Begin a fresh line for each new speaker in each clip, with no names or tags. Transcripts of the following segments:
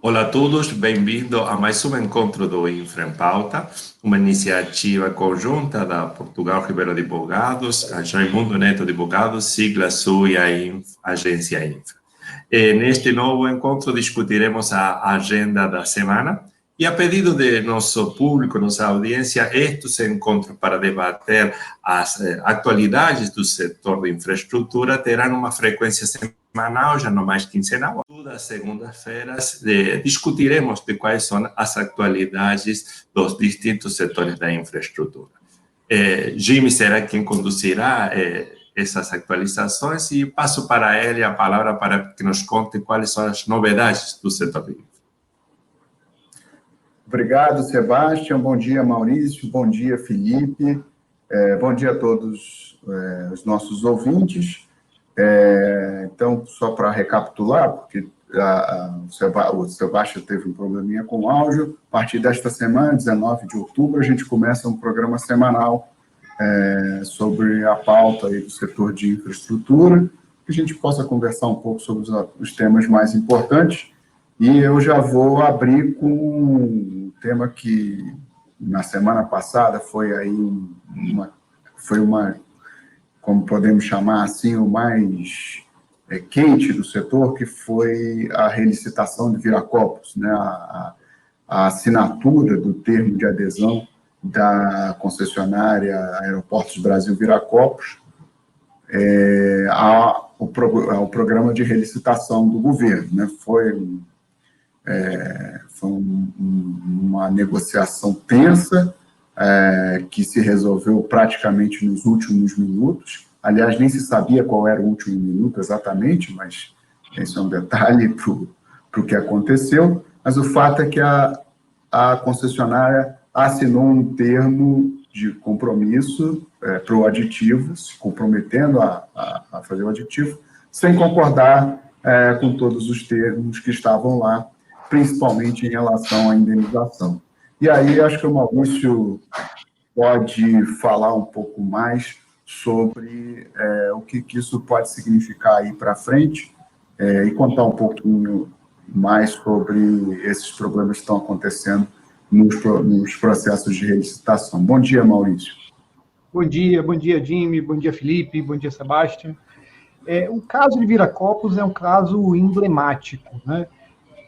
Olá a todos, bem-vindo a mais um encontro do Infra em Pauta, uma iniciativa conjunta da Portugal Ribeiro Advogados, a Joimundo Neto Advogados, sigla sua e a agência Infra. Neste novo encontro discutiremos a agenda da semana e a pedido de nosso público, nossa audiência, estes encontros para debater as atualidades do setor de infraestrutura terão uma frequência semanal, já não mais quinzenal. Todas as segundas-feiras discutiremos de quais são as atualidades dos distintos setores da infraestrutura. Jimmy será quem conduzirá essas atualizações e passo para ele a palavra para que nos conte quais são as novidades do setor de infra.
Obrigado, Sebastião. Bom dia, Maurício. Bom dia, Felipe. Bom dia a todos os nossos ouvintes. Então, só para recapitular, porque o Sebastião teve um probleminha com o áudio, a partir desta semana, 19 de outubro, a gente começa um programa semanal sobre a pauta aí do setor de infraestrutura, que a gente possa conversar um pouco sobre os temas mais importantes. E eu já vou abrir com um tema que, na semana passada, foi uma, como podemos chamar assim, o mais quente do setor, que foi a relicitação de Viracopos, né? A assinatura do termo de adesão da concessionária Aeroportos Brasil Viracopos ao programa de relicitação do governo, né? Foi uma negociação tensa, que se resolveu praticamente nos últimos minutos. Aliás, nem se sabia qual era o último minuto exatamente, mas esse é um detalhe para o que aconteceu. Mas o fato é que a concessionária assinou um termo de compromisso para o aditivo, se comprometendo a fazer o aditivo, sem concordar com todos os termos que estavam lá, principalmente em relação à indenização. E aí, acho que o Maurício pode falar um pouco mais sobre o que isso pode significar aí para frente e contar um pouquinho mais sobre esses problemas que estão acontecendo nos processos de relicitação. Bom dia, Maurício.
Bom dia, Jimmy, bom dia, Felipe, bom dia, Sebastião. O caso de Viracopos é um caso emblemático, né?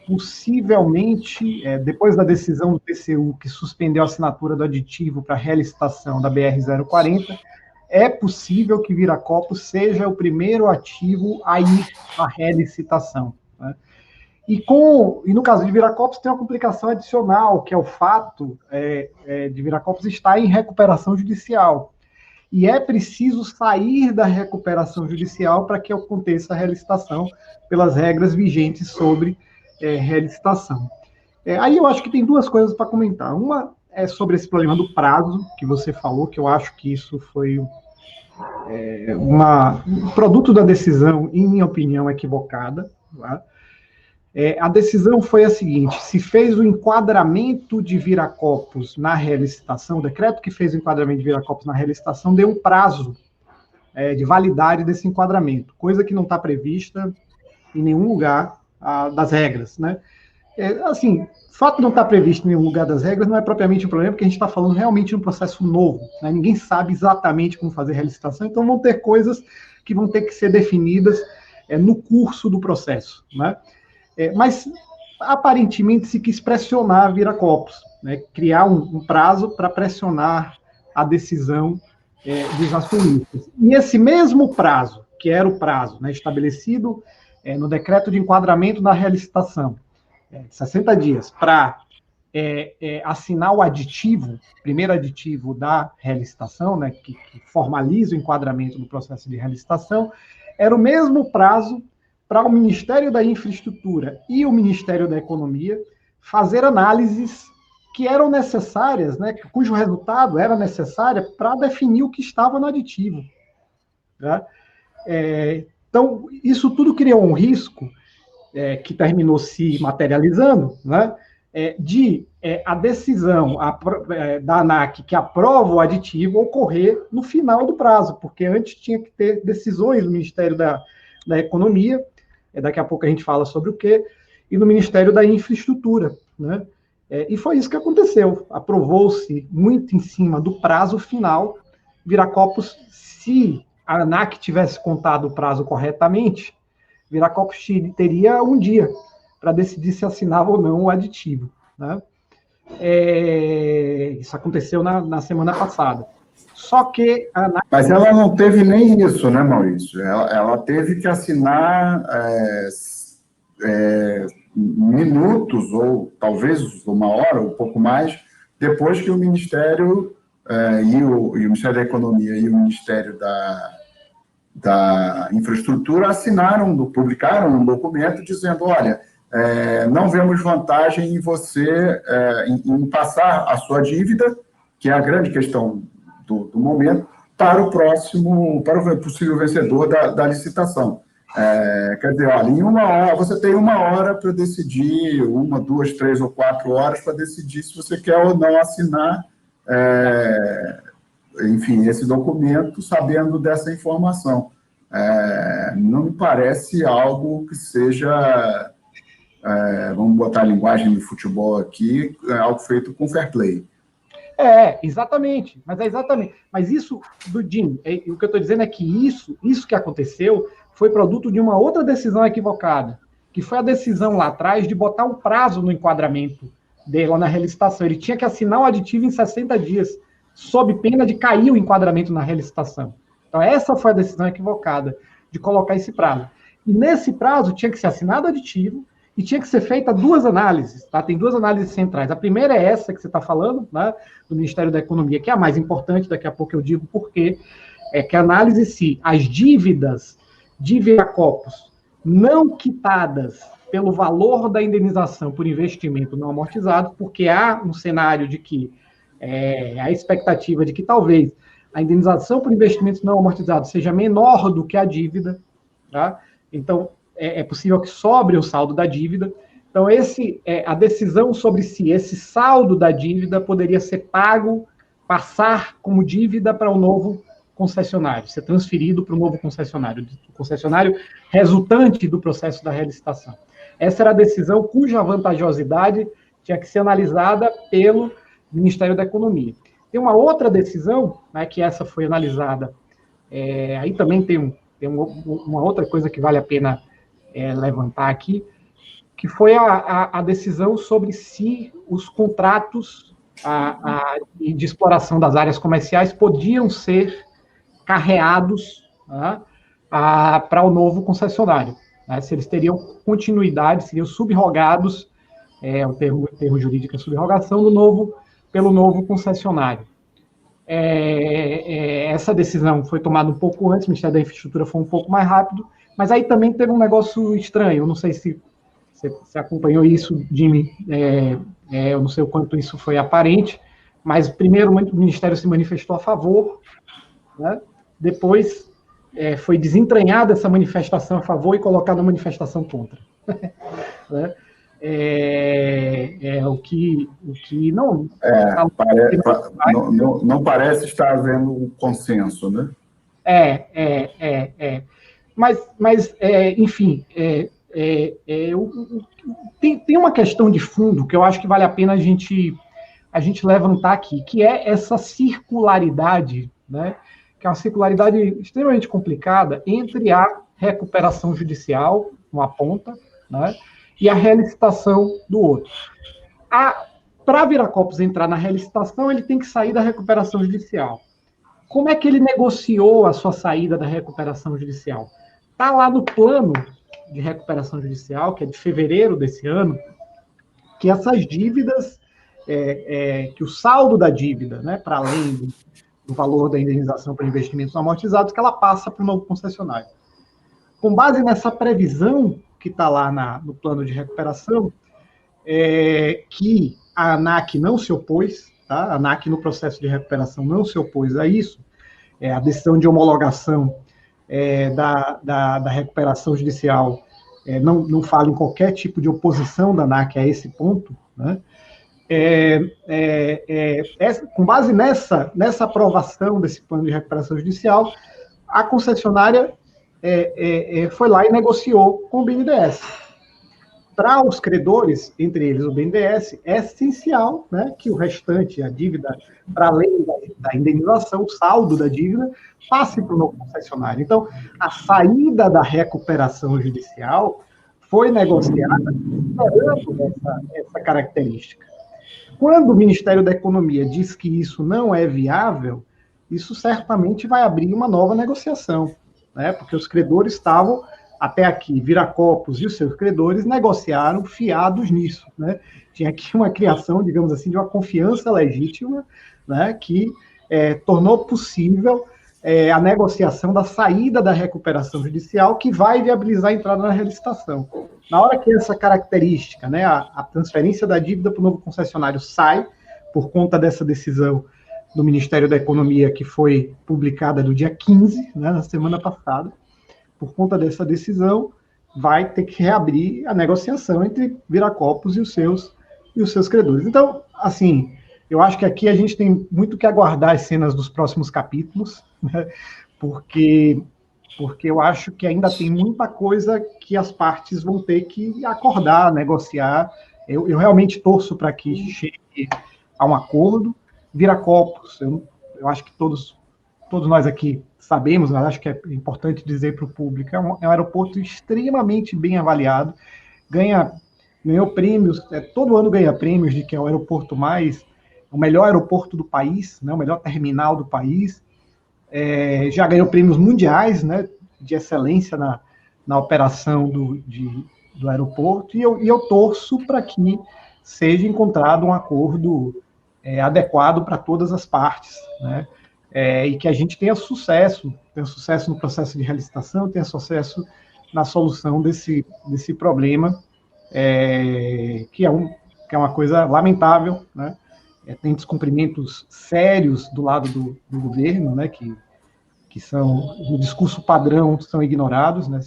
Possivelmente, depois da decisão do TCU que suspendeu a assinatura do aditivo para a relicitação da BR-040, é possível que Viracopos seja o primeiro ativo a ir à relicitação, né? E no caso de Viracopos tem uma complicação adicional, que é o fato de Viracopos estar em recuperação judicial. E é preciso sair da recuperação judicial para que aconteça a relicitação pelas regras vigentes sobre relicitação. Aí eu acho que tem duas coisas para comentar. Uma é sobre esse problema do prazo, que você falou, que eu acho que isso foi um produto da decisão, em minha opinião, equivocada. Tá? A decisão foi a seguinte: se fez o enquadramento de Viracopos na relicitação, o decreto que fez o enquadramento de Viracopos na relicitação deu um prazo de validade desse enquadramento, coisa que não está prevista em nenhum lugar das regras, né? Assim, o fato de não estar previsto em nenhum lugar das regras não é propriamente um problema, porque a gente está falando realmente de um processo novo, né? Ninguém sabe exatamente como fazer a relicitação, então vão ter coisas que vão ter que ser definidas no curso do processo, né? Mas, aparentemente, se quis pressionar Viracopos, né? Criar um prazo para pressionar a decisão dos acionistas. E esse mesmo prazo, que era o prazo, né, estabelecido no decreto de enquadramento da relicitação, 60 dias, para assinar o aditivo, primeiro aditivo da relicitação, né, que formaliza o enquadramento do processo de relicitação, era o mesmo prazo para o Ministério da Infraestrutura e o Ministério da Economia fazer análises que eram necessárias, né, cujo resultado era necessário para definir o que estava no aditivo. Tá? Então, isso tudo criou um risco que terminou se materializando, né, de a decisão da ANAC que aprova o aditivo ocorrer no final do prazo, porque antes tinha que ter decisões do Ministério da Economia, daqui a pouco a gente fala sobre o quê, e no Ministério da Infraestrutura, né? E foi isso que aconteceu. Aprovou-se muito em cima do prazo final. Viracopos, se a ANAC tivesse contado o prazo corretamente, Viracopos teria um dia para decidir se assinava ou não o aditivo, né? Isso aconteceu na semana passada. Só que a ANAC...
Mas ela não teve nem isso, né, Maurício? Ela teve que assinar minutos, ou talvez uma hora, ou um pouco mais, depois que o Ministério, o Ministério da Economia e o Ministério da Infraestrutura publicaram um documento dizendo, olha, não vemos vantagem em você em passar a sua dívida, que é a grande questão do momento, para o possível vencedor da licitação. Quer dizer, olha, em uma hora, você tem uma hora para decidir, 1, 2, 3 ou 4 horas para decidir se você quer ou não assinar, enfim, esse documento, sabendo dessa informação. Não me parece algo que seja, vamos botar a linguagem do futebol aqui, algo feito com fair play.
Exatamente. Mas isso, Dudim, o que eu estou dizendo é que isso que aconteceu foi produto de uma outra decisão equivocada, que foi a decisão lá atrás de botar um prazo no enquadramento dele lá na relicitação. Ele tinha que assinar o aditivo em 60 dias, sob pena de cair o enquadramento na relicitação. Então, essa foi a decisão equivocada, de colocar esse prazo. E nesse prazo tinha que ser assinado o aditivo e tinha que ser feita 2 análises, tá? Tem 2 análises centrais. A primeira é essa que você está falando, né, do Ministério da Economia, que é a mais importante, daqui a pouco eu digo por quê, que a análise se as dívidas de Viracopos não quitadas pelo valor da indenização por investimento não amortizado, porque há um cenário de que a expectativa de que talvez a indenização por investimentos não amortizados seja menor do que a dívida, tá? Então, é possível que sobre o saldo da dívida. Então, a decisão sobre se esse saldo da dívida poderia ser pago, passar como dívida para o novo concessionário, ser transferido para o novo concessionário, o concessionário resultante do processo da relicitação. Essa era a decisão cuja vantajosidade tinha que ser analisada pelo Ministério da Economia. Tem uma outra decisão, né, que essa foi analisada, aí também tem uma outra coisa que vale a pena levantar aqui, que foi a decisão sobre se os contratos de exploração das áreas comerciais podiam ser carreados, né, para o novo concessionário, né, se eles teriam continuidade, seriam subrogados, o termo jurídico é subrogação, pelo novo concessionário. Essa decisão foi tomada um pouco antes, o Ministério da Infraestrutura foi um pouco mais rápido, mas aí também teve um negócio estranho, eu não sei se você acompanhou isso, Jimmy, eu não sei o quanto isso foi aparente, mas primeiro o Ministério se manifestou a favor, né? Depois foi desentranhada essa manifestação a favor e colocada a manifestação contra. Né? O que não...
Não parece estar havendo um consenso, né?
Mas enfim, tem uma questão de fundo que eu acho que vale a pena a gente levantar aqui, que é essa circularidade, né? Que é uma circularidade extremamente complicada entre a recuperação judicial, uma ponta, né, e a relicitação do outro. Para Viracopos entrar na relicitação, ele tem que sair da recuperação judicial. Como é que ele negociou a sua saída da recuperação judicial? Está lá no plano de recuperação judicial, que é de fevereiro desse ano, que essas dívidas, que o saldo da dívida, né, para além do valor da indenização por investimentos amortizados, que ela passa para o novo concessionário. Com base nessa previsão que está lá no plano de recuperação, que a ANAC não se opôs, tá? A ANAC no processo de recuperação não se opôs a isso, a decisão de homologação da recuperação judicial não fala em qualquer tipo de oposição da ANAC a esse ponto, né? Com base nessa aprovação desse plano de recuperação judicial, a concessionária foi lá e negociou com o BNDES. para os credores, entre eles o BNDES, é essencial, né, que o restante, a dívida, para além da indenização, o saldo da dívida, passe para o novo concessionário. Então, a saída da recuperação judicial foi negociada esperando essa característica. Quando o Ministério da Economia diz que isso não é viável, isso certamente vai abrir uma nova negociação, né? Porque os credores estavam, até aqui, Viracopos e os seus credores negociaram fiados nisso, né? Tinha aqui uma criação, digamos assim, de uma confiança legítima, né, que tornou possível a negociação da saída da recuperação judicial, que vai viabilizar a entrada na relicitação. Na hora que essa característica, né, a transferência da dívida para o novo concessionário sai, por conta dessa decisão do Ministério da Economia, que foi publicada no dia 15, né, na semana passada, por conta dessa decisão, vai ter que reabrir a negociação entre Viracopos e os seus credores. Então, assim, eu acho que aqui a gente tem muito que aguardar as cenas dos próximos capítulos, né, porque eu acho que ainda tem muita coisa que as partes vão ter que acordar, negociar. Eu realmente torço para que chegue a um acordo. Viracopos, eu acho que todos nós aqui sabemos, mas acho que é importante dizer para o público, é um aeroporto extremamente bem avaliado, ganhou prêmios, todo ano ganha prêmios de que é o melhor aeroporto do país, né, o melhor terminal do país, já ganhou prêmios mundiais, né, de excelência na operação do aeroporto, e eu torço para que seja encontrado um acordo adequado para todas as partes, né, e que a gente tenha sucesso no processo de relicitação, tenha sucesso na solução desse problema, que é uma coisa lamentável, né? Tem descumprimentos sérios do lado do governo, né, que são, no discurso padrão, são ignorados, né?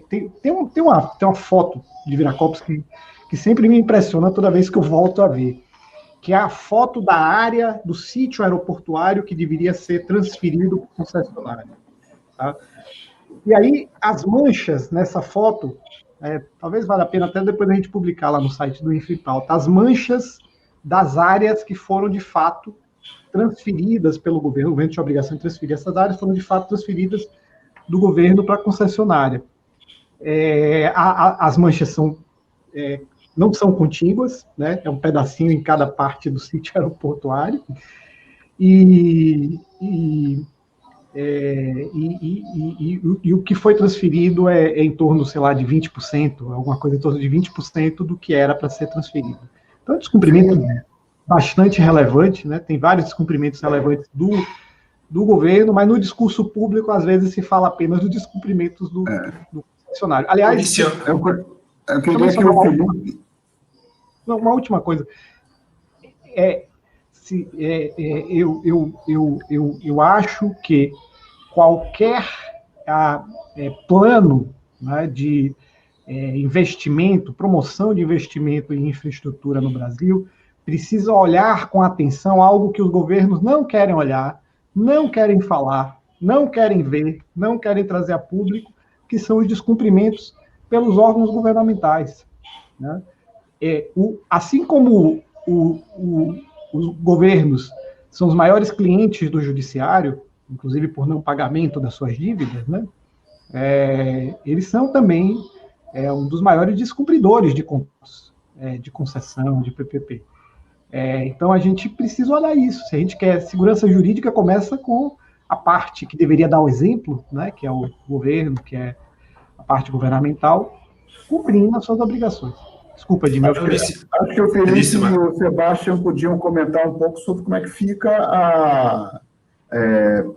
Tem uma foto de Viracopos que sempre me impressiona toda vez que eu volto a ver, que é a foto da área do sítio aeroportuário que deveria ser transferido para o concessionário. Tá? E aí, as manchas nessa foto, talvez valha a pena até depois a gente publicar lá no site do Infipauta, as manchas das áreas que foram, de fato, transferidas pelo governo. O governo tinha a obrigação de transferir essas áreas, foram, de fato, transferidas do governo para a concessionária. As manchas não são contíguas, né? É um pedacinho em cada parte do sítio aeroportuário, e o que foi transferido é em torno, sei lá, de 20%, alguma coisa em torno de 20% do que era para ser transferido. Então, é um descumprimento bastante relevante, né? Tem vários descumprimentos relevantes do governo, mas no discurso público, às vezes, se fala apenas dos descumprimentos do concessionário. Aliás,
eu queria que o Felipe...
Uma última coisa. Eu acho que qualquer plano, né, de investimento, promoção de investimento em infraestrutura no Brasil, precisa olhar com atenção algo que os governos não querem olhar, não querem falar, não querem ver, não querem trazer a público, que são os descumprimentos pelos órgãos governamentais, né? Assim como os governos são os maiores clientes do judiciário, inclusive por não pagamento das suas dívidas, né? Eles são também um dos maiores descumpridores de contas, de concessão, de PPP. Então, a gente precisa olhar isso. Se a gente quer segurança jurídica, começa com a parte que deveria dar o exemplo, né, que é o governo, que é a parte governamental, cumprindo as suas obrigações. Desculpa, Edmil.
Acho que o Felipe e o Sebastião podiam comentar um pouco sobre como é que fica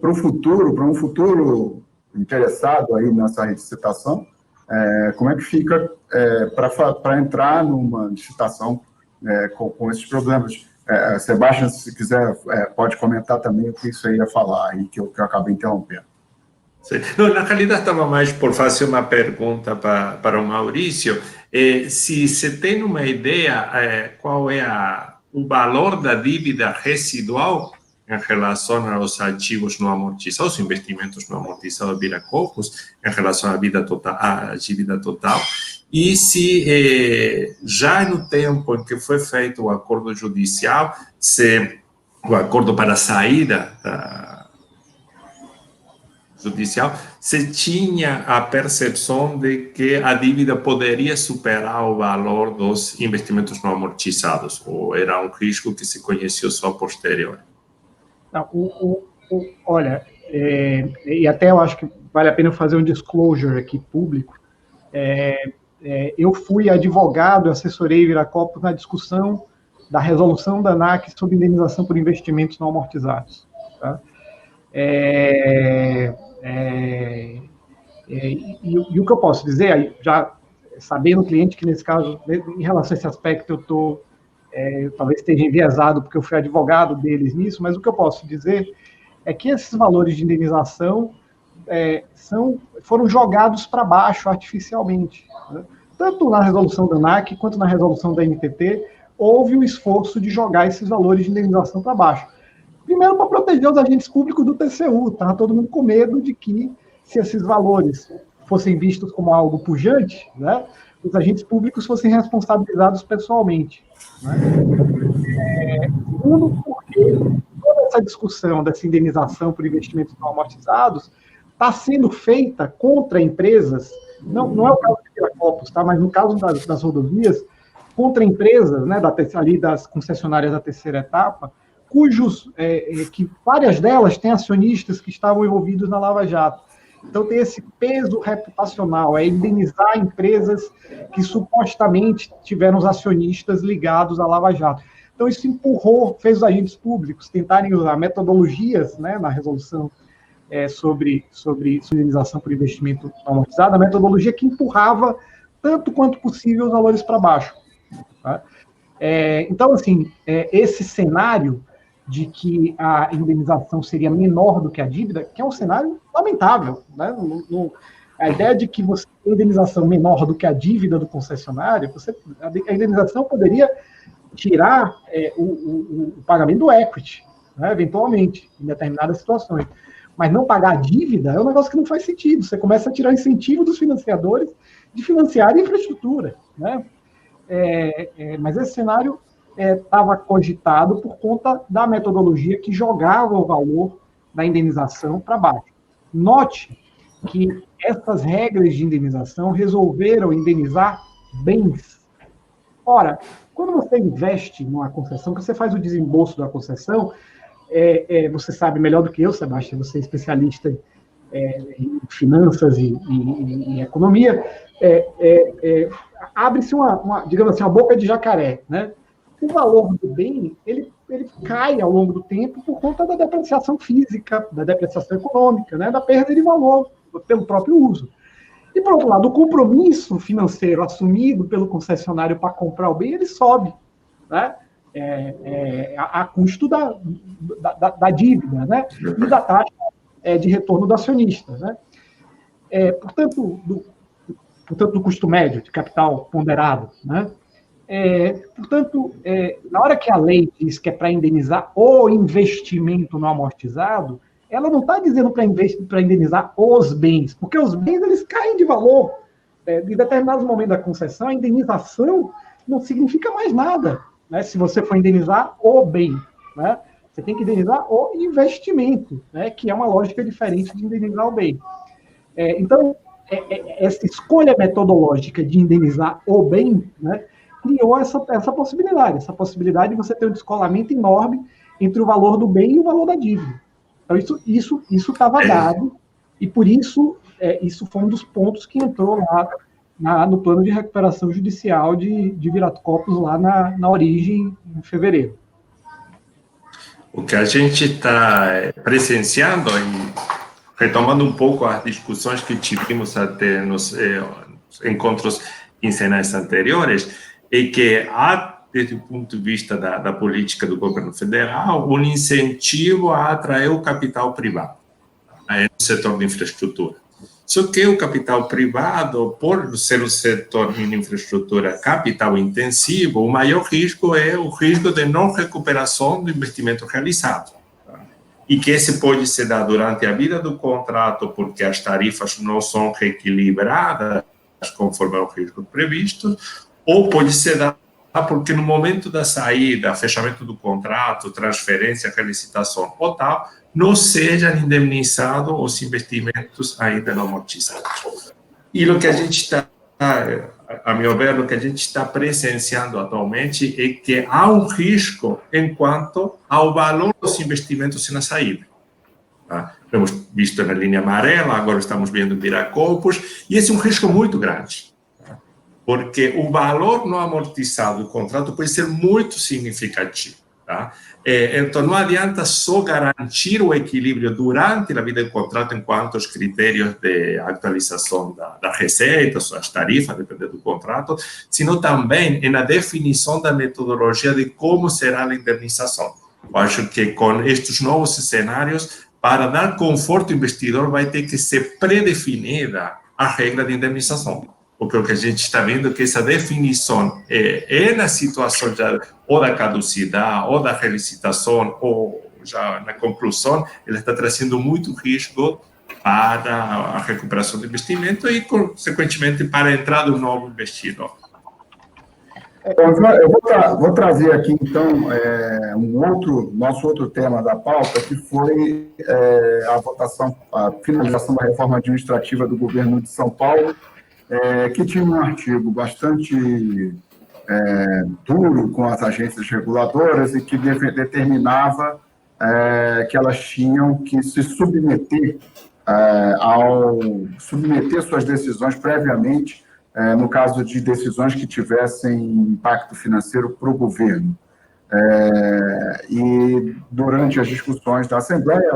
para um futuro interessado aí nessa licitação, como é que fica para entrar numa licitação com esses problemas. Sebastião, se quiser, pode comentar também o que isso aí ia falar, aí, que eu acabei interrompendo.
Sim. Não, na realidade, estava mais por fazer uma pergunta para o Maurício. Se você tem uma ideia, qual é o valor da dívida residual em relação aos ativos não amortizados, investimentos não amortizados Viracopos, em relação à dívida total, e se já no tempo em que foi feito o acordo judicial, se o acordo para a saída judicial, se tinha a percepção de que a dívida poderia superar o valor dos investimentos não amortizados, ou era um risco que se conheceu só posterior?
Não, olha, e até eu acho que vale a pena fazer um disclosure aqui público. Eu fui advogado, assessorei Viracopos na discussão da resolução da ANAC sobre indenização por investimentos não amortizados. Tá? E o que eu posso dizer, aí, já sabendo o cliente que, nesse caso, em relação a esse aspecto, eu talvez esteja enviesado, porque eu fui advogado deles nisso, mas o que eu posso dizer é que esses valores de indenização foram jogados para baixo artificialmente. Né? Tanto na resolução da ANAC quanto na resolução da NTT, houve o esforço de jogar esses valores de indenização para baixo. Primeiro, para proteger os agentes públicos do TCU. Estava todo mundo com medo de que, se esses valores fossem vistos como algo pujante, né, os agentes públicos fossem responsabilizados pessoalmente. Né? Segundo, porque toda essa discussão dessa indenização por investimentos não amortizados está sendo feita contra empresas, não é o caso de Viracopos, tá? Mas no caso das rodovias, contra empresas, né, ali das concessionárias da terceira etapa, que várias delas têm acionistas que estavam envolvidos na Lava Jato. Então tem esse peso reputacional, indenizar empresas que supostamente tiveram os acionistas ligados à Lava Jato. Então isso fez os agentes públicos tentarem usar metodologias, né, na resolução sobre indenização por investimento não amortizado, a metodologia que empurrava tanto quanto possível os valores para baixo. Tá? Então, assim, esse cenário de que a indenização seria menor do que a dívida, que é um cenário lamentável. Né? A ideia de que você tem indenização menor do que a dívida do concessionário, a indenização poderia tirar o pagamento do equity, né, eventualmente, em determinadas situações. Mas não pagar a dívida é um negócio que não faz sentido. Você começa a tirar incentivo dos financiadores de financiar a infraestrutura. Né? Mas esse cenário estava cogitado por conta da metodologia que jogava o valor da indenização para baixo. Note que essas regras de indenização resolveram indenizar bens. Ora, quando você investe numa concessão, que você faz o desembolso da concessão, você sabe melhor do que eu, Sebastião, você é especialista em finanças e em economia, abre-se digamos assim, uma boca de jacaré, né? O valor do bem, ele cai ao longo do tempo por conta da depreciação física, da depreciação econômica, né? Da perda de valor pelo próprio uso. E, por outro lado, o compromisso financeiro assumido pelo concessionário para comprar o bem, ele sobe, né? A custo da dívida, né? E da taxa de retorno do acionista. Né? Portanto, do custo médio de capital ponderado. Né? Portanto, na hora que a lei diz que é para indenizar o investimento não amortizado, ela não está dizendo para indenizar os bens, porque os bens eles caem de valor. Em determinados momentos da concessão, a indenização não significa mais nada. Né, se você for indenizar o bem, né, você tem que indenizar o investimento, né, que é uma lógica diferente de indenizar o bem. Então, essa escolha metodológica de indenizar o bem, né, criou essa possibilidade de você ter um descolamento enorme entre o valor do bem e o valor da dívida. Então, isso estava dado, e por isso, isso foi um dos pontos que entrou lá no plano de recuperação judicial de Viracopos, lá na origem, em fevereiro.
O que a gente está presenciando, e retomando um pouco as discussões que tivemos até nos encontros quinzenais anteriores, é que há, desde o ponto de vista da política do governo federal, um incentivo a atrair o capital privado no setor de infraestrutura. Só que o capital privado, por ser um setor de infraestrutura capital intensivo, o maior risco é o risco de não recuperação do investimento realizado. E que esse pode se dar durante a vida do contrato, porque as tarifas não são reequilibradas conforme aos riscos previstos, ou pode ser dar porque no momento da saída, fechamento do contrato, transferência, relicitação ou tal, não sejam indemnizados os investimentos ainda não amortizados. E o que a gente está, a meu ver, o que a gente está presenciando atualmente é que há um risco enquanto ao valor dos investimentos na saída. Tá? Temos visto na linha amarela, agora estamos vendo em Viracopos, e esse é um risco muito grande. Porque o valor não amortizado do contrato pode ser muito significativo. Tá? Então, não adianta só garantir o equilíbrio durante a vida do contrato, enquanto os critérios de atualização da receita, as tarifas, dependendo do contrato, sino também na definição da metodologia de como será a indemnização. Eu acho que com estes novos cenários, para dar conforto ao investidor, vai ter que ser predefinida a regra de indemnização. Porque o que a gente está vendo é que essa definição na situação já ou da caducidade, ou da relicitação, ou já na conclusão, ela está trazendo muito risco para a recuperação do investimento e, consequentemente, para a entrada do novo investidor.
Eu vou trazer aqui, então, nosso outro tema da pauta, que foi a finalização da reforma administrativa do governo de São Paulo, que tinha um artigo bastante duro com as agências reguladoras e que determinava que elas tinham que se submeter suas decisões previamente, no caso de decisões que tivessem impacto financeiro para o governo. E durante as discussões da Assembleia,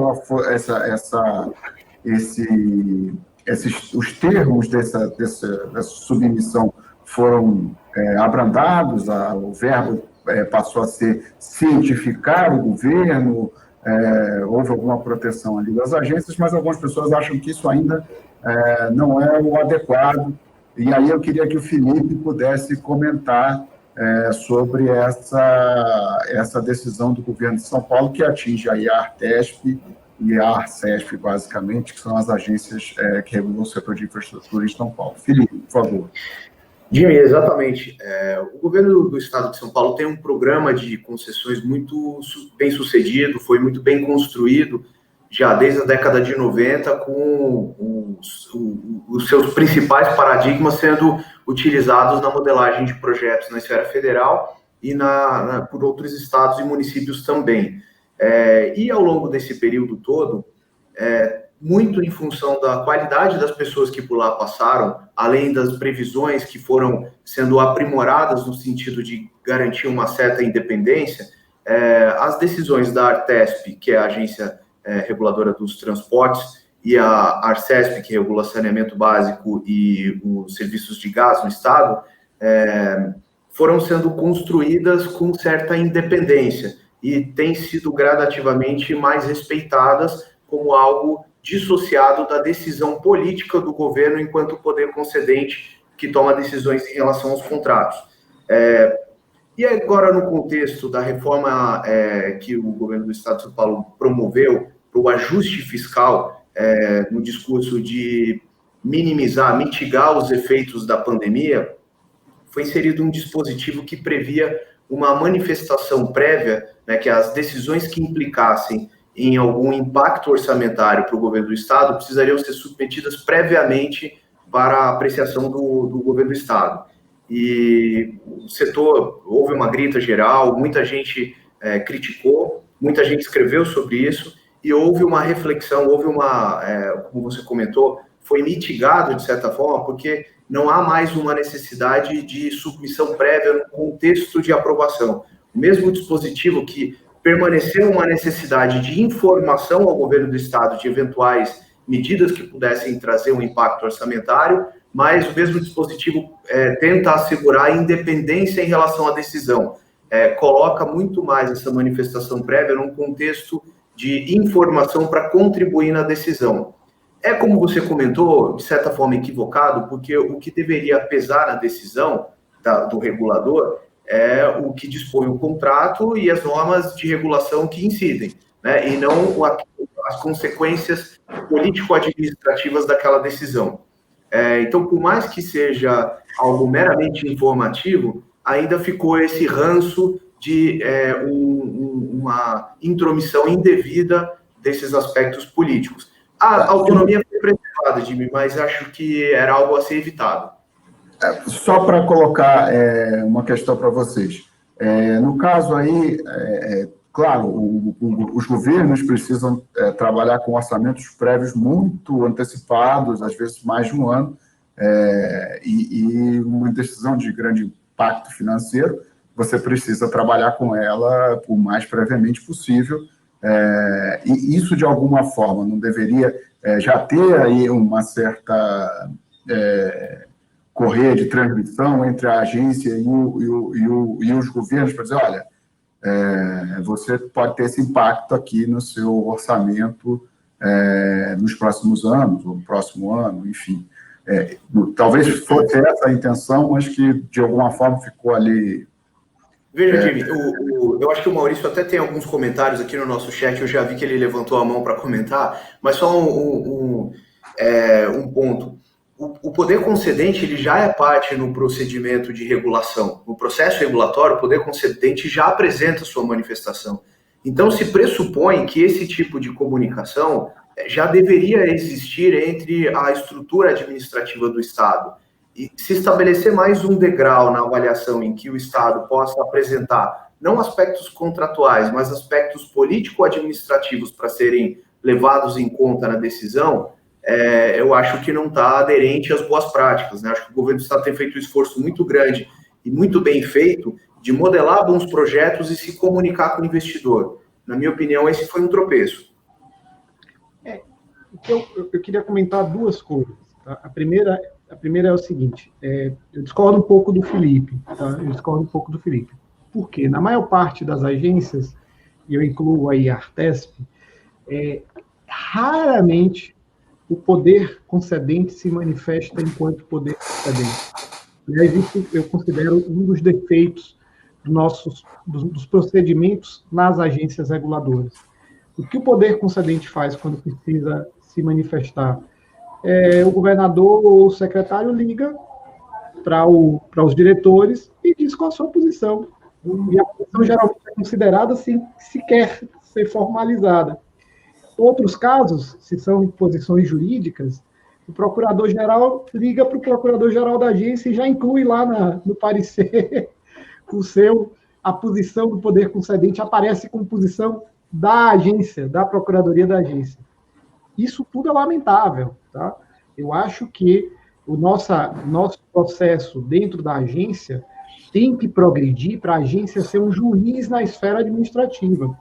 os termos dessa submissão foram abrandados, o verbo passou a ser cientificar o governo, houve alguma proteção ali das agências, mas algumas pessoas acham que isso ainda não é o adequado, e aí eu queria que o Felipe pudesse comentar sobre essa decisão do governo de São Paulo, que atinge aí a Artesp e a Arcesp, basicamente, que são as agências que regulam o setor de infraestrutura em São Paulo. Felipe, por favor.
Jimmy, exatamente. O governo do estado de São Paulo tem um programa de concessões muito bem sucedido, foi muito bem construído, já desde a década de 90, com os seus principais paradigmas sendo utilizados na modelagem de projetos na esfera federal e por outros estados e municípios também. E ao longo desse período todo, muito em função da qualidade das pessoas que por lá passaram, além das previsões que foram sendo aprimoradas no sentido de garantir uma certa independência, as decisões da Artesp, que é a agência reguladora dos transportes, e a Arcesp, que regula saneamento básico e os serviços de gás no estado, foram sendo construídas com certa independência e têm sido gradativamente mais respeitadas como algo dissociado da decisão política do governo enquanto poder concedente que toma decisões em relação aos contratos. E agora, no contexto da reforma que o governo do estado de São Paulo promoveu para o ajuste fiscal, no discurso de mitigar os efeitos da pandemia, foi inserido um dispositivo que previa uma manifestação prévia, que as decisões que implicassem em algum impacto orçamentário para o governo do estado precisariam ser submetidas previamente para a apreciação do governo do estado. E o setor, houve uma grita geral, muita gente criticou, muita gente escreveu sobre isso, e houve uma reflexão, como você comentou, foi mitigado de certa forma, porque não há mais uma necessidade de submissão prévia no contexto de aprovação. O mesmo dispositivo que permaneceu uma necessidade de informação ao governo do estado de eventuais medidas que pudessem trazer um impacto orçamentário, mas o mesmo dispositivo tenta assegurar a independência em relação à decisão. Coloca muito mais essa manifestação prévia num contexto de informação para contribuir na decisão. Como você comentou, de certa forma equivocado, porque o que deveria pesar na decisão do regulador é o que dispõe o contrato e as normas de regulação que incidem, e não as consequências político-administrativas daquela decisão. Então, por mais que seja algo meramente informativo, ainda ficou esse ranço de uma intromissão indevida desses aspectos políticos. A autonomia foi preservada, Jimmy, mas acho que era algo a ser evitado.
Só para colocar uma questão para vocês. No caso aí, claro, os governos precisam trabalhar com orçamentos prévios muito antecipados, às vezes mais de um ano, e uma decisão de grande impacto financeiro, você precisa trabalhar com ela o mais previamente possível, e isso, de alguma forma, não deveria já ter aí uma certa correia de transmissão entre a agência e os governos para dizer, olha, você pode ter esse impacto aqui no seu orçamento nos próximos anos, ou no próximo ano, enfim. Talvez fosse essa a intenção, mas que, de alguma forma, ficou ali...
Veja, Jimmy, eu acho que o Maurício até tem alguns comentários aqui no nosso chat, eu já vi que ele levantou a mão para comentar, mas só um ponto. O poder concedente ele já é parte no procedimento de regulação. No processo regulatório, o poder concedente já apresenta sua manifestação. Então, se pressupõe que esse tipo de comunicação já deveria existir entre a estrutura administrativa do Estado. E se estabelecer mais um degrau na avaliação em que o Estado possa apresentar não aspectos contratuais, mas aspectos político-administrativos para serem levados em conta na decisão, eu acho que não está aderente às boas práticas, né? Acho que o governo do Estado tem feito um esforço muito grande e muito bem feito de modelar bons projetos e se comunicar com o investidor. Na minha opinião, esse foi um tropeço.
Eu queria comentar duas coisas. Tá? A primeira é o seguinte, eu discordo um pouco do Felipe. Tá? Por quê? Na maior parte das agências, e eu incluo aí a Artesp, raramente o poder concedente se manifesta enquanto poder concedente. Aliás, isso eu considero um dos defeitos dos procedimentos nas agências reguladoras. O que o poder concedente faz quando precisa se manifestar? O governador ou o secretário liga para os diretores e diz qual a sua posição. E a posição geralmente é considerada sem sequer ser formalizada. Outros casos, se são posições jurídicas, o procurador-geral liga para o procurador-geral da agência e já inclui lá no parecer a posição do poder concedente, aparece como posição da agência, da procuradoria da agência. Isso tudo é lamentável. Tá? Eu acho que o nosso processo dentro da agência tem que progredir para a agência ser um juiz na esfera administrativa.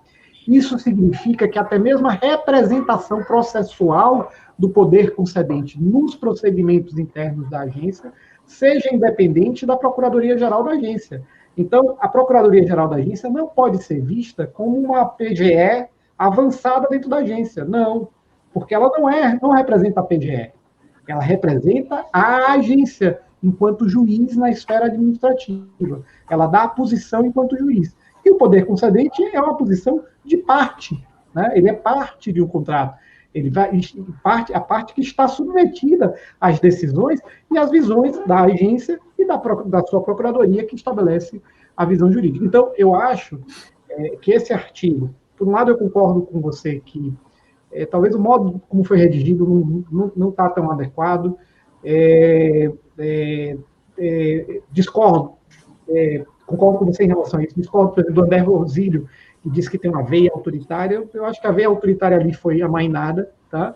Isso significa que até mesmo a representação processual do poder concedente nos procedimentos internos da agência seja independente da Procuradoria-Geral da agência. Então, a Procuradoria-Geral da agência não pode ser vista como uma PGE avançada dentro da agência. Não, porque ela não representa a PGE. Ela representa a agência enquanto juiz na esfera administrativa. Ela dá a posição enquanto juiz. E o poder concedente é uma posição de parte, né? Ele é parte de um contrato. Ele a parte que está submetida às decisões e às visões da agência e da sua procuradoria que estabelece a visão jurídica. Então, eu acho que esse artigo, por um lado eu concordo com você que talvez o modo como foi redigido não está tão adequado, discordo, concordo com você em relação a isso, discordo, por exemplo, do André Rosilho, que disse que tem uma veia autoritária. Eu acho que a veia autoritária ali foi amainada. Tá?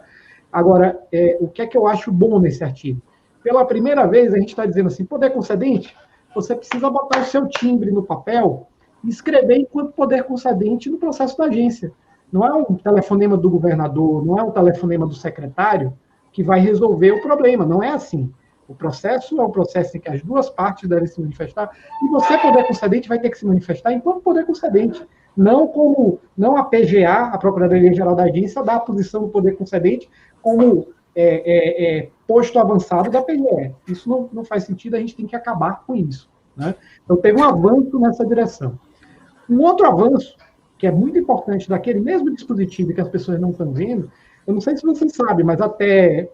Agora, o que é que eu acho bom nesse artigo? Pela primeira vez, a gente está dizendo assim, poder concedente, você precisa botar o seu timbre no papel e escrever enquanto poder concedente no processo da agência. Não é um telefonema do governador, não é um telefonema do secretário que vai resolver o problema, não é assim. O processo é um processo em que as duas partes devem se manifestar, e você, poder concedente, vai ter que se manifestar enquanto poder concedente, não a PGA, a Procuradoria-Geral da Agência, dá a posição do poder concedente como posto avançado da PGE. Isso não faz sentido, a gente tem que acabar com isso. Né? Então, teve um avanço nessa direção. Um outro avanço, que é muito importante, daquele mesmo dispositivo que as pessoas não estão vendo, eu não sei se vocês sabem, mas até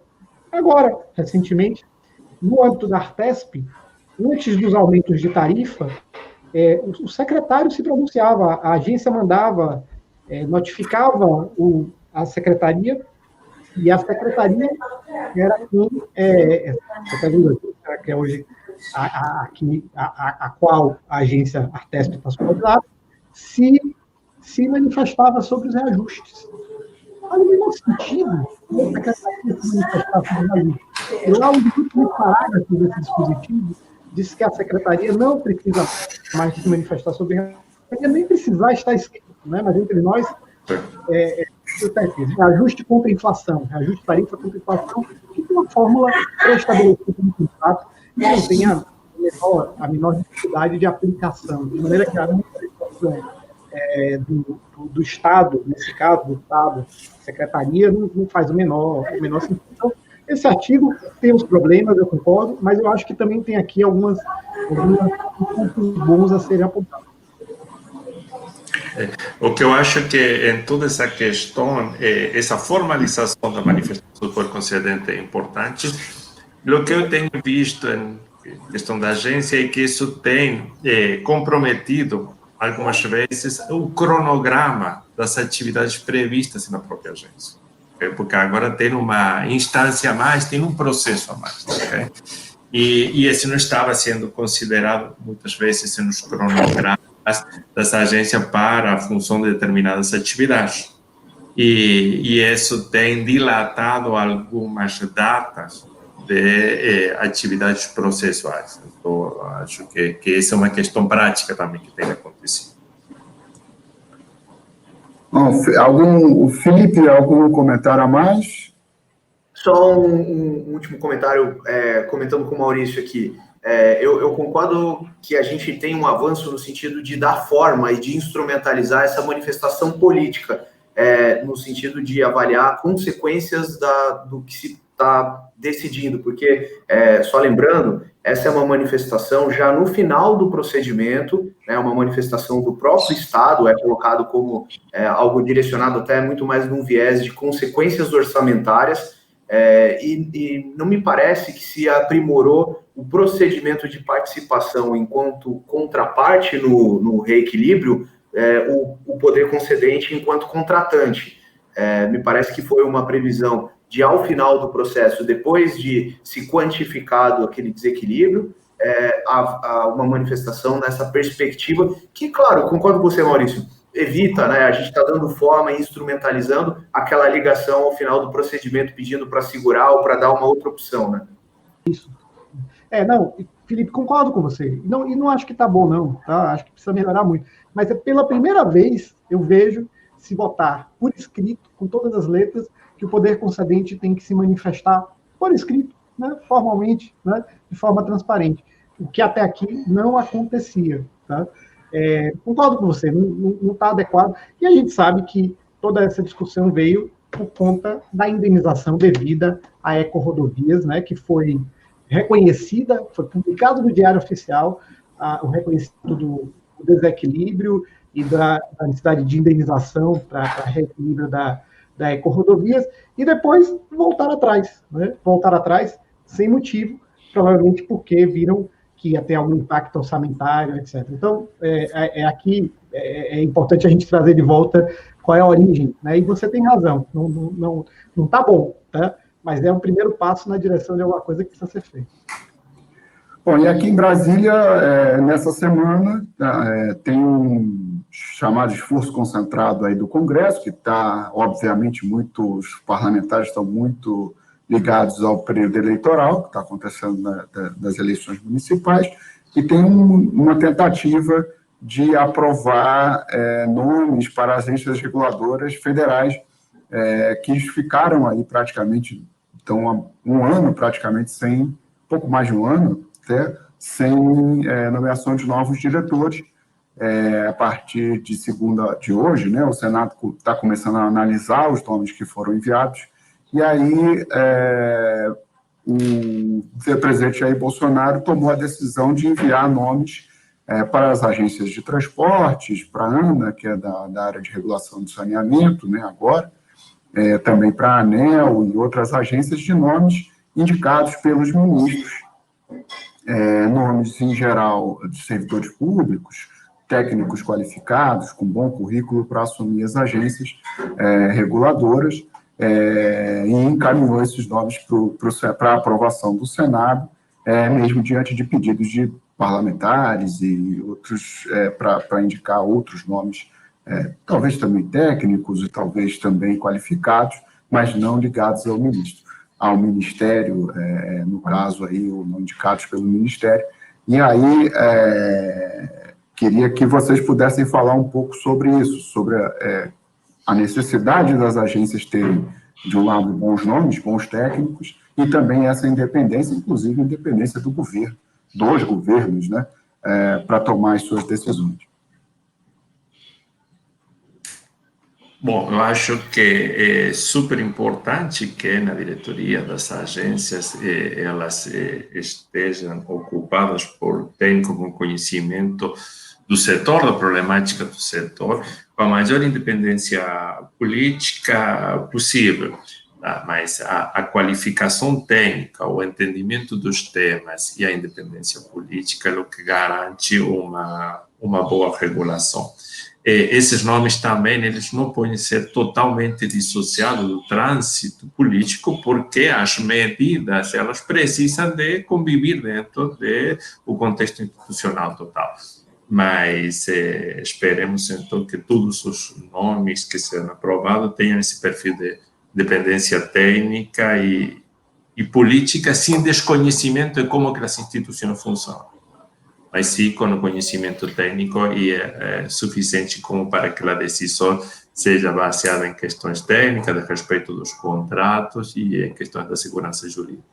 agora, recentemente, no âmbito da Artesp, antes dos aumentos de tarifa, o secretário se pronunciava, a agência mandava, notificava a secretaria, e a secretaria era que é hoje a qual a agência Artesp está subordinada, se manifestava sobre os reajustes. Olha, no mesmo sentido, a secretaria se manifestar sobre os reajustes. E lá, um dos últimos parágrafos desse dispositivo disse que a secretaria não precisa mais se manifestar sobre reajustes, nem precisar estar escrito, né? Mas entre nós, reajuste contra a inflação, reajuste tarifa contra a inflação, que tem uma fórmula pré-estabelecida no contrato e não tem a menor dificuldade de aplicação, de maneira que a manifestação do Estado, nesse caso, do Estado, secretaria, não faz o menor sentido. Então, esse artigo tem os problemas, eu concordo, mas eu acho que também tem aqui alguns pontos bons a serem apontados.
O que eu acho que em toda essa questão, essa formalização da manifestação do poder concedente é importante. O que eu tenho visto em questão da agência é que isso tem comprometido, algumas vezes, o cronograma das atividades previstas na própria agência. Porque agora tem uma instância a mais, tem um processo a mais. Okay? E esse não estava sendo considerado, muitas vezes, nos cronogramas dessa agência para a função de determinadas atividades. E isso tem dilatado algumas datas de atividades processuais. Então, acho que essa é uma questão prática também que tem acontecido.
Bom, Felipe, algum comentário a mais?
Só um último comentário, comentando com o Maurício aqui. Eu concordo que a gente tem um avanço no sentido de dar forma e de instrumentalizar essa manifestação política, no sentido de avaliar consequências do que se está decidindo, porque, só lembrando, essa é uma manifestação já no final do procedimento, uma manifestação do próprio Estado, é colocado como algo direcionado até muito mais num viés de consequências orçamentárias, e não me parece que se aprimorou o procedimento de participação enquanto contraparte no reequilíbrio, o poder concedente enquanto contratante. Me parece que foi uma previsão de, ao final do processo, depois de se quantificado aquele desequilíbrio, uma manifestação nessa perspectiva, que, claro, concordo com você, Maurício, evita, né? A gente está dando forma e instrumentalizando aquela ligação ao final do procedimento, pedindo para segurar ou para dar uma outra opção, né?
Isso. Não, Felipe, concordo com você. E não acho que está bom, não. Tá? Acho que precisa melhorar muito. Mas pela primeira vez eu vejo se votar por escrito, com todas as letras, que o poder concedente tem que se manifestar por escrito, né, formalmente, né, de forma transparente, o que até aqui não acontecia. Tá? Concordo com você, não está adequado, e a gente sabe que toda essa discussão veio por conta da indenização devida à Eco-Rodovias, né, que foi reconhecida, foi publicado no Diário Oficial, o reconhecimento do desequilíbrio e da necessidade de indenização para reequilíbrio da Eco-Rodovias, e depois voltar atrás, né? Voltar atrás sem motivo, provavelmente porque viram que ia ter algum impacto orçamentário, etc. Então, aqui é importante a gente trazer de volta qual é a origem, né? E você tem razão, não está bom, tá? Mas é um primeiro passo na direção de alguma coisa que precisa ser feita.
Bom, e aqui em Brasília, nessa semana, tem um chamado esforço concentrado aí do Congresso, que está, obviamente, os parlamentares estão muito ligados ao período eleitoral, que está acontecendo das eleições municipais, e tem uma tentativa de aprovar nomes para as agências reguladoras federais, que ficaram aí praticamente, então, há um ano praticamente pouco mais de um ano, sem nomeação de novos diretores. A partir de hoje, né, o Senado está começando a analisar os nomes que foram enviados, e aí o vice-presidente Jair Bolsonaro tomou a decisão de enviar nomes para as agências de transportes, para a ANA, que é da área de regulação do saneamento, né, agora, também para a ANEEL e outras agências, de nomes indicados pelos ministros nomes, em geral, de servidores públicos, técnicos qualificados, com bom currículo para assumir as agências reguladoras, e encaminhou esses nomes para aprovação do Senado, mesmo diante de pedidos de parlamentares e outros, para indicar outros nomes, talvez também técnicos e talvez também qualificados, mas não ligados ao Ministério, no caso aí, ou não indicados pelo Ministério. E aí, queria que vocês pudessem falar um pouco sobre isso, sobre a necessidade das agências terem, de um lado, bons nomes, bons técnicos, e também essa independência, inclusive a independência do governo, dos governos, né, para tomar as suas decisões.
Bom, eu acho que é super importante que na diretoria das agências elas estejam ocupadas por técnicos com conhecimento do setor, da problemática do setor, com a maior independência política possível. Mas a qualificação técnica, o entendimento dos temas e a independência política é o que garante uma boa regulação. Esses nomes também, eles não podem ser totalmente dissociados do trânsito político, porque as medidas, elas precisam de conviver dentro do contexto institucional total. Mas esperemos, então, que todos os nomes que serão aprovados tenham esse perfil de dependência técnica e política, sem desconhecimento de como que as instituições funcionam. Mas sim com o conhecimento técnico e é suficiente como para que a decisão seja baseada em questões técnicas, a respeito dos contratos e em questões da segurança jurídica.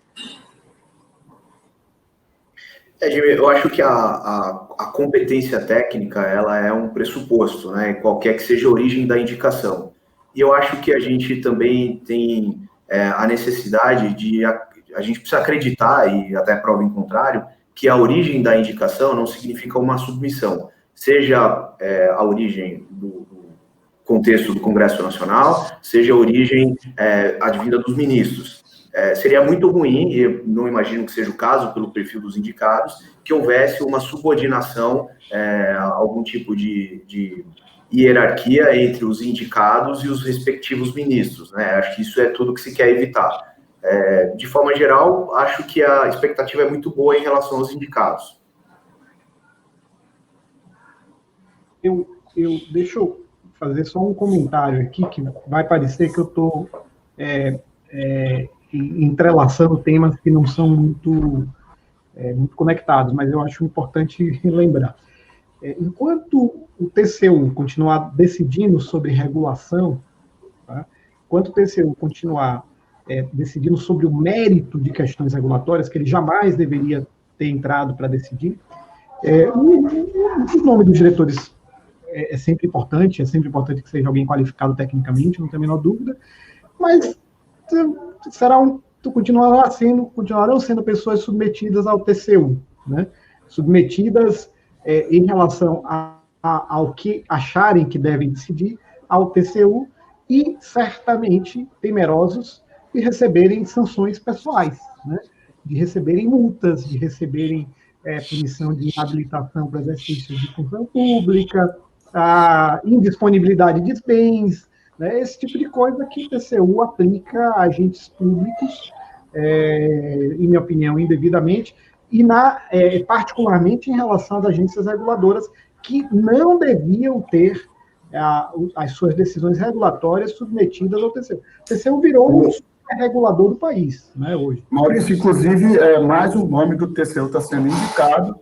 Jimmy, eu acho que a competência técnica, ela é um pressuposto, né, qualquer que seja a origem da indicação. E eu acho que a gente também tem a necessidade a gente precisa acreditar, e até prova em contrário, que a origem da indicação não significa uma submissão, seja a origem do contexto do Congresso Nacional, seja a origem advinda dos ministros. Seria muito ruim, e não imagino que seja o caso, pelo perfil dos indicados, que houvesse uma subordinação, algum tipo de hierarquia entre os indicados e os respectivos ministros, né? Acho que isso é tudo que se quer evitar. De forma geral, acho que a expectativa é muito boa em relação aos indicados.
Deixa eu fazer só um comentário aqui, que vai parecer que eu estou entrelaçando temas que não são muito conectados, mas eu acho importante lembrar. Enquanto o TCU continuar decidindo sobre regulação, tá? Enquanto o TCU continuar decidindo sobre o mérito de questões regulatórias, que ele jamais deveria ter entrado para decidir, o nome dos diretores é sempre importante que seja alguém qualificado tecnicamente, não tem a menor dúvida, mas continuarão sendo pessoas submetidas ao TCU, né? Submetidas em relação ao que acharem que devem decidir ao TCU e, certamente, temerosos de receberem sanções pessoais, né? De receberem multas, de receberem punição de inabilitação para exercício de função pública, a indisponibilidade de bens, né? Esse tipo de coisa que o TCU aplica a agentes públicos, em minha opinião, indevidamente, e particularmente em relação às agências reguladoras que não deviam ter as suas decisões regulatórias submetidas ao TCU. O TCU virou regulador do país, né, hoje.
Maurício, inclusive, mais um nome do TCU está sendo indicado.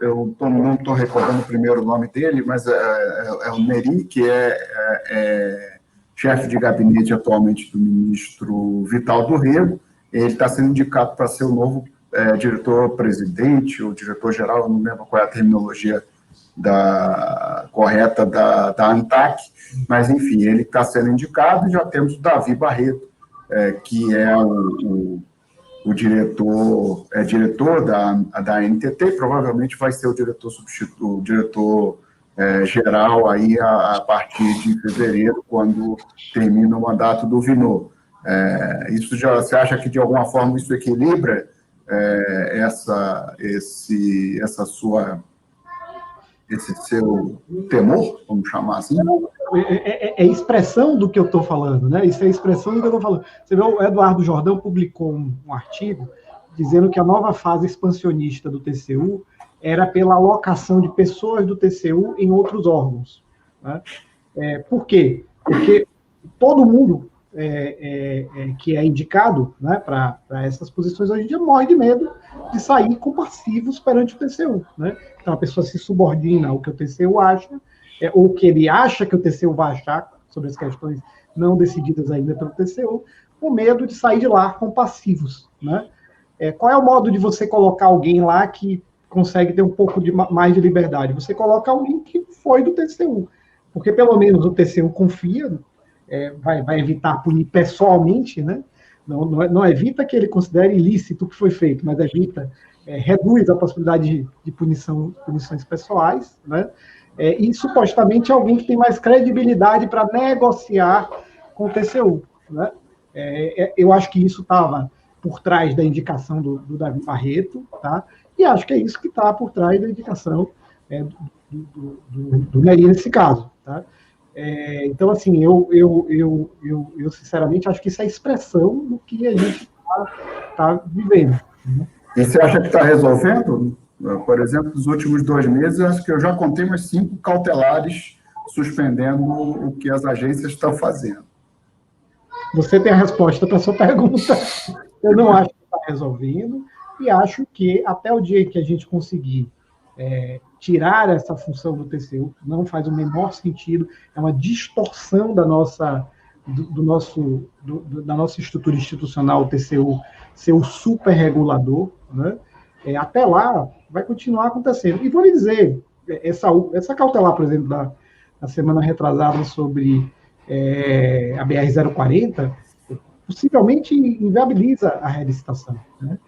Eu não estou recordando o primeiro nome dele, mas é o Neri, que é chefe de gabinete atualmente do ministro Vital do Rego. Ele está sendo indicado para ser o novo diretor-presidente ou diretor-geral, não lembro qual é a terminologia correta da ANTAC, mas, enfim, ele está sendo indicado, e já temos o Davi Barreto, que é o diretor da ANTT, provavelmente vai ser o diretor substituto, o diretor geral aí a partir de fevereiro, quando termina o mandato do Vinô. Você acha que, de alguma forma, isso equilibra esse seu temor, vamos chamar assim?
É expressão do que eu estou falando, né? Isso é expressão do que eu estou falando. Você vê, o Eduardo Jordão publicou um artigo dizendo que a nova fase expansionista do TCU era pela alocação de pessoas do TCU em outros órgãos. Né? Por quê? Porque todo mundo que é indicado, né, para essas posições hoje em dia morre de medo de sair com passivos perante o TCU. Né? Então a pessoa se subordina ao que o TCU acha, ou o que ele acha que o TCU vai achar sobre as questões não decididas ainda pelo TCU, com medo de sair de lá com passivos. Né? Qual é o modo de você colocar alguém lá que consegue ter um pouco mais de liberdade? Você coloca alguém que foi do TCU, porque pelo menos o TCU confia, vai evitar punir pessoalmente, né? Não evita que ele considere ilícito o que foi feito, mas reduz a possibilidade de punições pessoais, né? E supostamente alguém que tem mais credibilidade para negociar com o TCU. Né? Eu acho que isso estava por trás da indicação do Davi Barreto, tá? E acho que é isso que está por trás da indicação do Neri nesse caso. Tá? Então, assim, eu sinceramente acho que isso é expressão do que a gente está vivendo. Né?
E você acha que está resolvendo? Por exemplo, nos últimos 2 meses, acho que eu já contei umas 5 cautelares suspendendo o que as agências estão fazendo.
Você tem a resposta para a sua pergunta. Eu não acho que está resolvendo, e acho que até o dia que a gente conseguir tirar essa função do TCU, não faz o menor sentido, é uma distorção da nossa estrutura institucional, o TCU ser o superregulador, né? Até lá, vai continuar acontecendo. E vou lhe dizer, essa cautelar, por exemplo, da semana retrasada sobre a BR-040, possivelmente inviabiliza a relicitação. Né?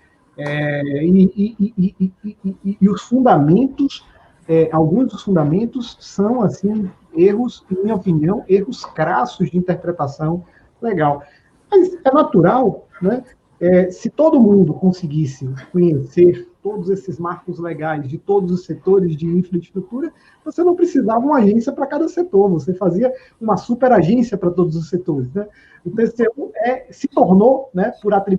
E os fundamentos, alguns dos fundamentos são, assim, erros, em minha opinião, erros crassos de interpretação legal. Mas é natural, né? Se todo mundo conseguisse conhecer todos esses marcos legais de todos os setores de infraestrutura, você não precisava uma agência para cada setor, você fazia uma super agência para todos os setores. Né? O TCU se tornou, né, por alta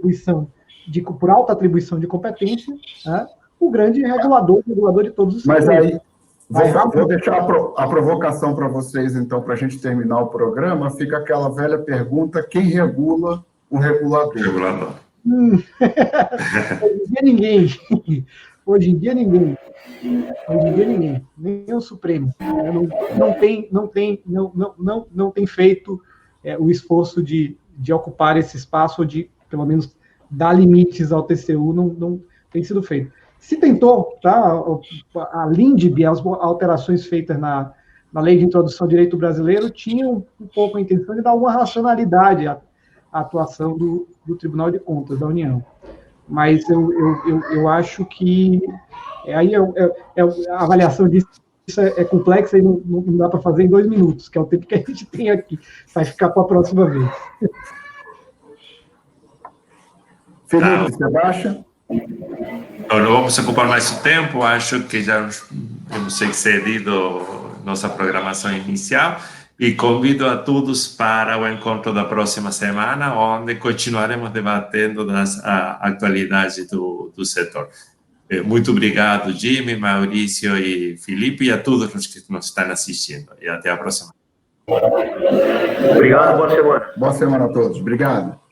atribuição de competência, né, o grande regulador de todos os setores.
Mas aí, vou deixar a provocação para vocês, então, para a gente terminar o programa, fica aquela velha pergunta: quem regula o regulador? Hoje em dia ninguém, nem o Supremo. Não tem feito o esforço de ocupar esse espaço, ou de, pelo menos, dar limites ao TCU, não tem sido feito. Se tentou, tá? A LINDB, as alterações feitas na Lei de Introdução ao Direito Brasileiro, tinham um pouco a intenção de dar uma racionalidade à atuação do Tribunal de Contas da União. Mas eu acho que a avaliação disso é complexa e não dá para fazer em 2 minutos, que é o tempo que a gente tem aqui. Vai ficar para a próxima vez. Felipe, você acha?
Não vamos ocupar mais o tempo, acho que já temos excedido nossa programação inicial. E convido a todos para o encontro da próxima semana, onde continuaremos debatendo das atualidades do setor. Muito obrigado, Jimmy, Maurício e Felipe, e a todos os que nos estão assistindo. E até a próxima.
Obrigado, boa semana.
Boa semana a todos. Obrigado.